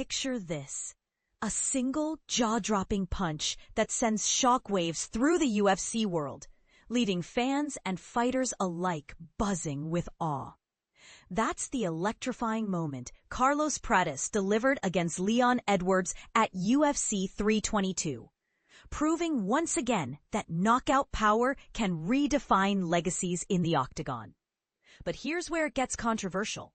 picture this. A single jaw-dropping punch that sends shockwaves through the UFC world, leaving fans and fighters alike buzzing with awe. That's the electrifying moment Carlos Prates delivered against Leon Edwards at UFC 322, proving once again that knockout power can redefine legacies in the octagon. But here's where it gets controversial.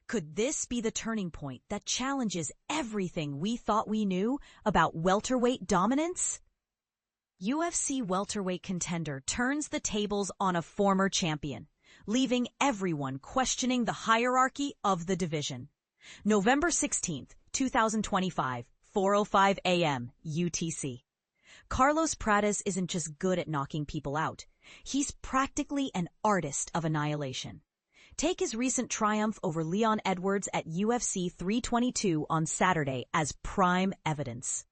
Could this be the turning point that challenges everything we thought we knew about welterweight dominance? UFC welterweight contender turns the tables on a former champion, leaving everyone questioning the hierarchy of the division. November 16th, 2025, 4:05 a.m. UTC. Carlos Prates isn't just good at knocking people out. He's practically an artist of annihilation. Take his recent triumph over Leon Edwards at UFC 322 on Saturday as prime evidence.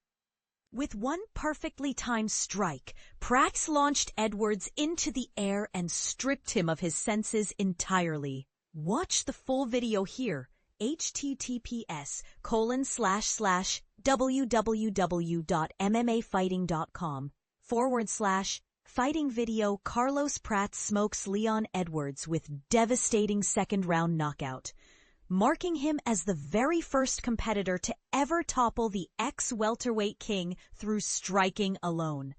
With one perfectly timed strike, Prates launched Edwards into the air and stripped him of his senses entirely. Watch the full video here, https://www.mmafighting.com/fighting video. Carlos Prates smokes Leon Edwards with devastating second-round knockout, marking him as the very first competitor to ever topple the ex-welterweight king through striking alone.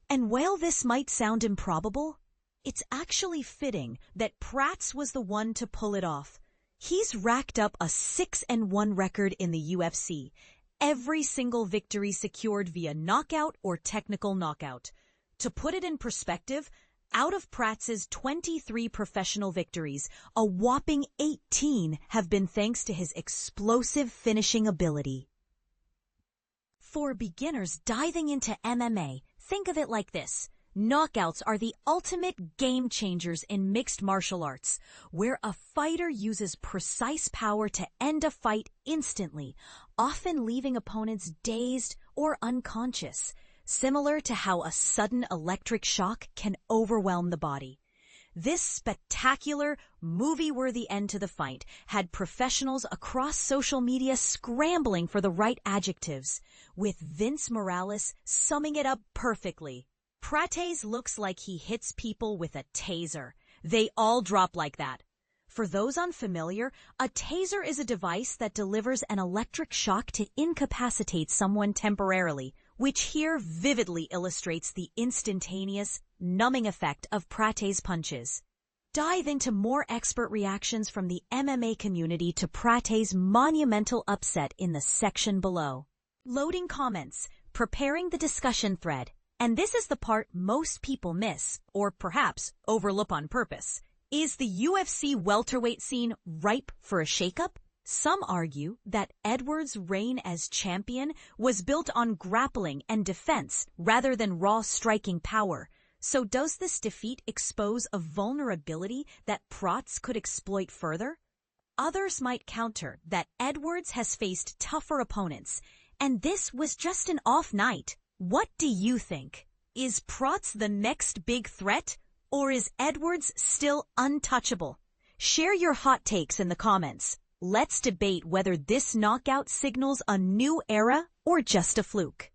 And while this might sound improbable, it's actually fitting that Prates was the one to pull it off. He's racked up a 6-1 record in the UFC, every single victory secured via knockout or technical knockout. To put it in perspective, out of Prates' 23 professional victories, a whopping 18 have been thanks to his explosive finishing ability. For beginners diving into MMA, think of it like this. Knockouts are the ultimate game changers in mixed martial arts, where a fighter uses precise power to end a fight instantly, often leaving opponents dazed or unconscious, similar to how a sudden electric shock can overwhelm the body. This spectacular, movie-worthy end to the fight had professionals across social media scrambling for the right adjectives, with Vince Morales summing it up perfectly. Prates looks like he hits people with a taser. They all drop like that. For those unfamiliar, a taser is a device that delivers an electric shock to incapacitate someone temporarily, which here vividly illustrates the instantaneous, numbing effect of Prates' punches. Dive into more expert reactions from the MMA community to Prates' monumental upset in the section below. Loading comments, preparing the discussion thread. And this is the part most people miss, or perhaps overlook on purpose. Is the UFC welterweight scene ripe for a shakeup? Some argue that Edwards' reign as champion was built on grappling and defense rather than raw striking power. So does this defeat expose a vulnerability that Prates could exploit further? Others might counter that Edwards has faced tougher opponents, and this was just an off night. What do you think? Is Prates the next big threat, or is Edwards still untouchable? Share your hot takes in the comments. Let's debate whether this knockout signals a new era or just a fluke.